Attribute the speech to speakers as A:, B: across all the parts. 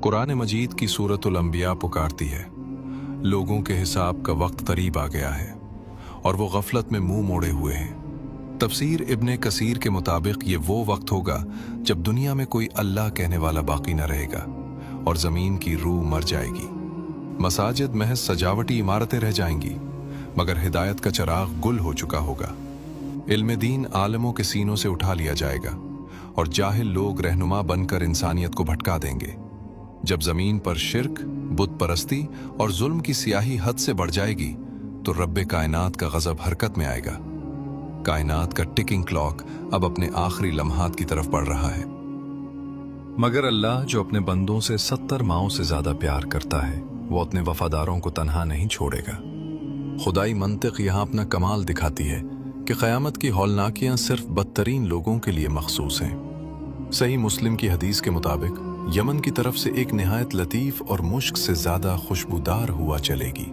A: कुरान मजीद की सूरतुल अंबिया पुकारती है, लोगों के हिसाब का वक्त करीब आ गया है और वो गफलत में मुंह मोड़े हुए हैं। तफसीर इब्ने कसीर के मुताबिक ये वो वक्त होगा जब दुनिया में कोई अल्लाह कहने वाला बाकी न रहेगा और ज़मीन की रूह मर जाएगी। मसाजिद महज सजावटी इमारतें रह जाएंगी, मगर हिदायत का चिराग गुल हो चुका होगा। इल्म दीन आलमों के सीनों से उठा लिया जाएगा और जाहिल लोग रहनुमा बनकर इंसानियत को भटका देंगे। जब जमीन पर शिर्क, बुत परस्ती और जुल्म की स्याही हद से बढ़ जाएगी तो रब्बे कायनात का गजब हरकत में आएगा। कायनात का टिकिंग क्लॉक अब अपने आखिरी लम्हात की तरफ बढ़ रहा है। मगर अल्लाह जो अपने बंदों से 70 माओं से ज्यादा प्यार करता है, वो अपने वफादारों को तन्हा नहीं छोड़ेगा। खुदाई मंतिक यहाँ अपना कमाल दिखाती है कि क़यामत की हौलनाकियां सिर्फ बदतरीन लोगों के लिए मखसूस हैं। सही मुस्लिम की हदीस के मुताबिक यमन की तरफ से एक निहायत लतीफ़ और मुश्क से ज़्यादा खुशबूदार हुआ चलेगी।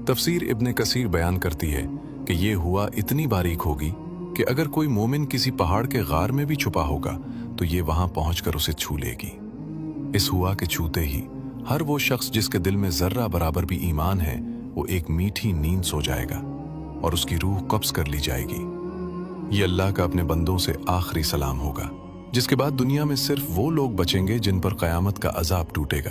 A: तफसीर इब्ने कसीर बयान करती है कि ये हुआ इतनी बारीक होगी कि अगर कोई मोमिन किसी पहाड़ के गार में भी छुपा होगा तो ये वहां पहुंचकर उसे छू लेगी। इस हुआ के छूते ही हर वो शख्स जिसके दिल में जर्रा बराबर भी ईमान है, वो एक मीठी नींद सो जाएगा और उसकी रूह कब्ज कर ली जाएगी। ये अल्लाह का अपने बंदों से आखिरी सलाम होगा, जिसके बाद दुनिया में सिर्फ वो लोग बचेंगे जिन पर क़यामत का अजाब टूटेगा।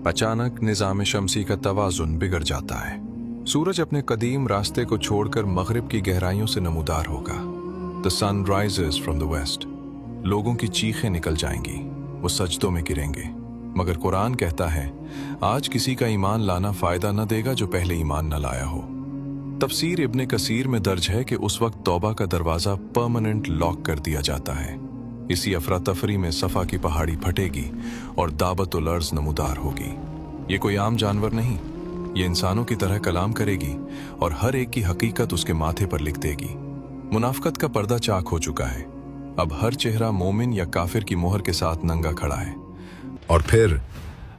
A: अचानक निज़ाम शमसी का तवाज़ुन बिगड़ जाता है। सूरज अपने कदीम रास्ते को छोड़कर मगरिब की गहराइयों से नमूदार होगा। The sun rises from the west. लोगों की चीखें निकल जाएंगी, वो सजदों में गिरेंगे। मगर कुरान कहता है, आज किसी का ईमान लाना फायदा न देगा जो पहले ईमान न लाया हो। तफसीर इब्ने कसीर में दर्ज है कि उस वक्त तौबा का दरवाज़ा परमानेंट लॉक कर दिया जाता है। इसी अफरा तफरी में सफ़ा की पहाड़ी फटेगी और दाबतुल अर्ज़ नमूदार होगी। ये कोई आम जानवर नहीं, ये इंसानों की तरह कलाम करेगी और हर एक की हकीकत उसके माथे पर लिख देगी। मुनाफ़िक़त का पर्दा चाक हो चुका है। अब हर चेहरा मोमिन या काफिर की मोहर के साथ नंगा खड़ा है। और फिर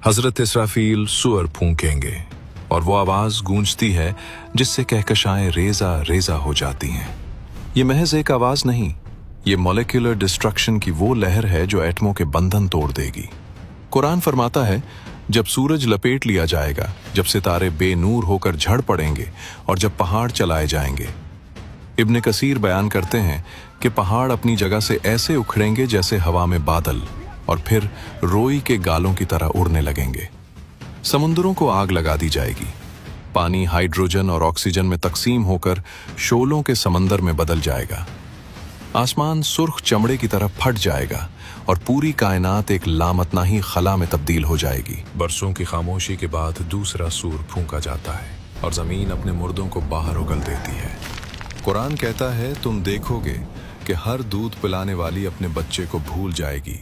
A: हज़रत इसराफील सूअर फूंकेंगे और वो आवाज़ गूंजती है जिससे कहकशाएं रेजा रेजा हो जाती हैं। ये महज एक आवाज़ नहीं, ये मॉलिक्यूलर डिस्ट्रक्शन की वो लहर है जो एटमों के बंधन तोड़ देगी। कुरान फरमाता है, जब सूरज लपेट लिया जाएगा, जब सितारे बेनूर होकर झड़ पड़ेंगे और जब पहाड़ चलाए जाएंगे। इब्ने कसीर बयान करते हैं कि पहाड़ अपनी जगह से ऐसे उखड़ेंगे जैसे हवा में बादल और फिर रोई के गालों की तरह उड़ने लगेंगे। समुद्रों को आग लगा दी जाएगी। पानी हाइड्रोजन और ऑक्सीजन में तकसीम होकर शोलों के समंदर में बदल जाएगा। आसमान सुर्ख चमड़े की तरह फट जाएगा और पूरी कायनात एक लामतनाही खला में तब्दील हो जाएगी। बरसों की खामोशी के बाद दूसरा सूर फूंका जाता है और जमीन अपने मुर्दों को बाहर उगल देती है। कुरान कहता है, तुम देखोगे कि हर दूध पिलाने वाली अपने बच्चे को भूल जाएगी।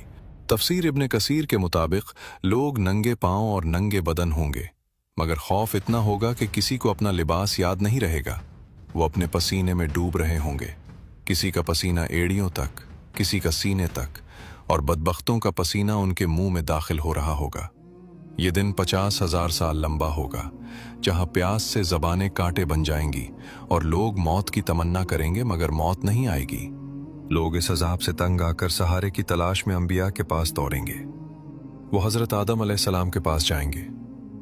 A: तफसीर इब्ने कसीर के मुताबिक लोग नंगे पांव और नंगे बदन होंगे, मगर खौफ इतना होगा कि किसी को अपना लिबास याद नहीं रहेगा। वो अपने पसीने में डूब रहे होंगे। किसी का पसीना एड़ियों तक, किसी का सीने तक, और बदबख्तों का पसीना उनके मुंह में दाखिल हो रहा होगा। ये दिन 50,000 साल लंबा होगा, जहां प्यास से जबानें कांटे बन जाएंगी और लोग मौत की तमन्ना करेंगे मगर मौत नहीं आएगी। लोग इस अजाब से तंग आकर सहारे की तलाश में अंबिया के पास दौड़ेंगे। वो हजरत आदम अलैहिस्सलाम के पास जाएंगे।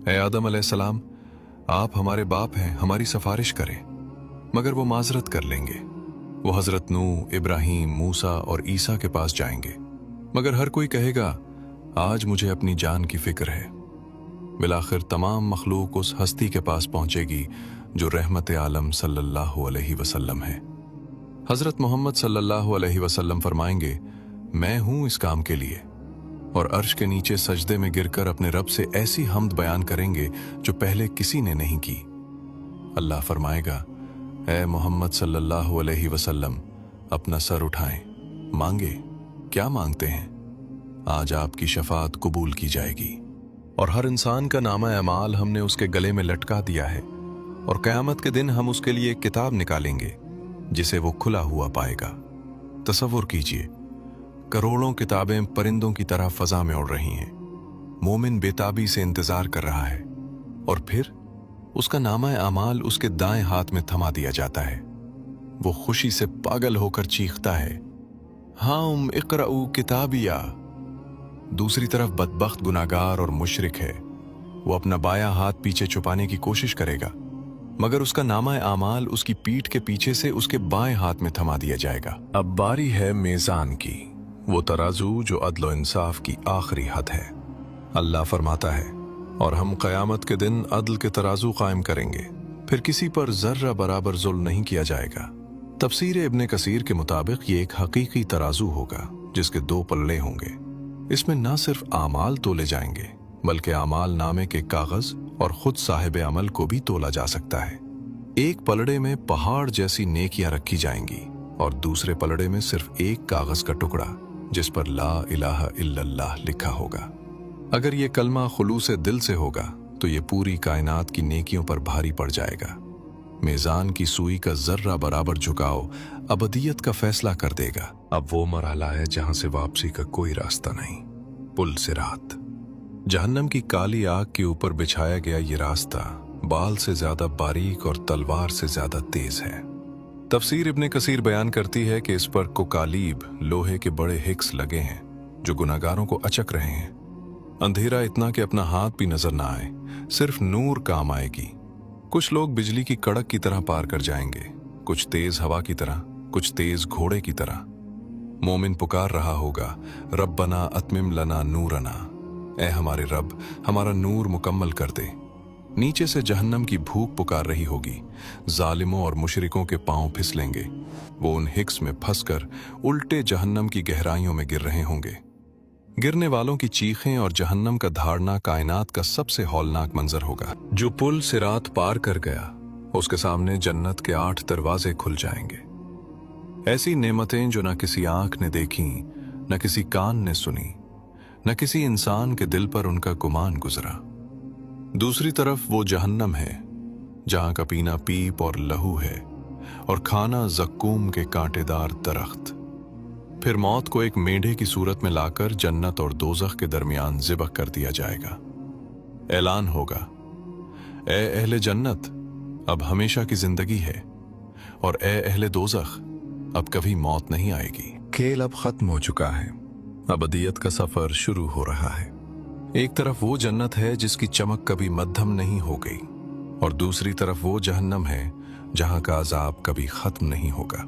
A: ए आदम अलैहिस्सलाम, आप हमारे बाप हैं, हमारी सिफारिश करें। मगर वो माजरत कर लेंगे। वो हजरत नूह, इब्राहीम, मूसा और ईसा के पास जाएंगे, मगर हर कोई कहेगा, आज मुझे अपनी जान की फिक्र है। बिलाखिर तमाम मखलूक उस हस्ती के पास पहुंचेगी जो रहमत आलम सल्लल्लाहु अलैहि वसल्लम है। हजरत मोहम्मद सल्लल्लाहु अलैहि वसल्लम फरमाएंगे, मैं हूं इस काम के लिए, और अर्श के नीचे सजदे में गिरकर अपने रब से ऐसी हम्द बयान करेंगे जो पहले किसी ने नहीं की। अल्लाह फरमाएगा, ऐ मोहम्मद सल्लल्लाहु अलैहि वसल्लम, अपना सर उठाएं, मांगे, क्या मांगते हैं? आज आपकी शफाअत कबूल की जाएगी। और हर इंसान का नामा अमाल हमने उसके गले में लटका दिया है और क़यामत के दिन हम उसके लिए एक किताब निकालेंगे जिसे वो खुला हुआ पाएगा। तसव्वुर कीजिए, करोड़ों किताबें परिंदों की तरह फजा में उड़ रही हैं। मोमिन बेताबी से इंतजार कर रहा है और फिर उसका नामा अमाल उसके दाएं हाथ में थमा दिया जाता है। वो खुशी से पागल होकर चीखता है, हाम इक़राऊ किताबिया, दूसरी तरफ बदबख्त गुनाहगार और मुशरिक है। वो अपना बायां हाथ पीछे छुपाने की कोशिश करेगा, मगर उसका नामा आमाल उसकी पीठ के पीछे से उसके बाएं हाथ में थमा दिया जाएगा। अब बारी है मीज़ान की, वो तराजू जो अदल व इंसाफ की आखिरी हद है। अल्लाह फरमाता है, और हम क़यामत के दिन अदल के तराजू कायम करेंगे, फिर किसी पर जर्रा बराबर जुल्म नहीं किया जाएगा। तफसीर इब्ने कसीर के मुताबिक ये एक हकीकी तराजू होगा जिसके दो पल्ले होंगे। इसमें न सिर्फ आमाल तोले जाएंगे बल्कि आमाल नामे के कागज और खुद साहिब अमल को भी तोला जा सकता है। एक पलड़े में पहाड़ जैसी नेकियां रखी जाएंगी और दूसरे पलड़े में सिर्फ एक कागज का टुकड़ा जिस पर ला इलाहा इल्लल्लाह लिखा होगा। अगर ये कलमा खुलूस दिल से होगा तो ये पूरी कायनात की नेकियों पर भारी पड़ जाएगा। मीज़ान की सुई का जर्रा बराबर झुकाव अबदियत का फैसला कर देगा। अब वो मरहला है जहां से वापसी का कोई रास्ता नहीं। पुल सिरात, जहन्नम की काली आग के ऊपर बिछाया गया ये रास्ता बाल से ज्यादा बारीक और तलवार से ज्यादा तेज है। तफसीर इब्ने कसीर बयान करती है कि इस पर कोकालीब लोहे के बड़े हिक्स लगे हैं जो गुनाहगारों को अचक रहे हैं। अंधेरा इतना कि अपना हाथ भी नजर ना आए, सिर्फ नूर काम आएगी। कुछ लोग बिजली की कड़क की तरह पार कर जाएंगे, कुछ तेज हवा की तरह, कुछ तेज घोड़े की तरह। मोमिन पुकार रहा होगा, रब्बना अतमिम लना नूरना, ऐ हमारे रब हमारा नूर मुकम्मल कर दे। नीचे से जहन्नम की भूख पुकार रही होगी, जालिमों और मुशरिकों के पांव फिसलेंगे। वो उन हिक्स में फंसकर उल्टे जहन्नम की गहराइयों में गिर रहे होंगे। गिरने वालों की चीखें और जहन्नम का धाड़ना कायनात का सबसे हौलनाक मंजर होगा। जो पुल सिरात पार कर गया उसके सामने जन्नत के 8 दरवाजे खुल जाएंगे। ऐसी नेमतें जो न किसी आंख ने देखी, न किसी कान ने सुनी, न किसी इंसान के दिल पर उनका गुमान गुजरा। दूसरी तरफ वो जहन्नम है जहां का पीना पीप और लहू है और खाना जक्कूम के कांटेदार दरख्त। फिर मौत को एक मेढे की सूरत में लाकर जन्नत और दोज़ख के दरमियान ज़िबह कर दिया जाएगा। ऐलान होगा, ए अहले जन्नत अब हमेशा की जिंदगी है, और ए अहले दोज़ख अब कभी मौत नहीं आएगी। खेल अब खत्म हो चुका है, अबदियत का सफर शुरू हो रहा है। एक तरफ वो जन्नत है जिसकी चमक कभी मद्धम नहीं हो गई, और दूसरी तरफ वो जहन्नम है जहां का अजाब कभी खत्म नहीं होगा।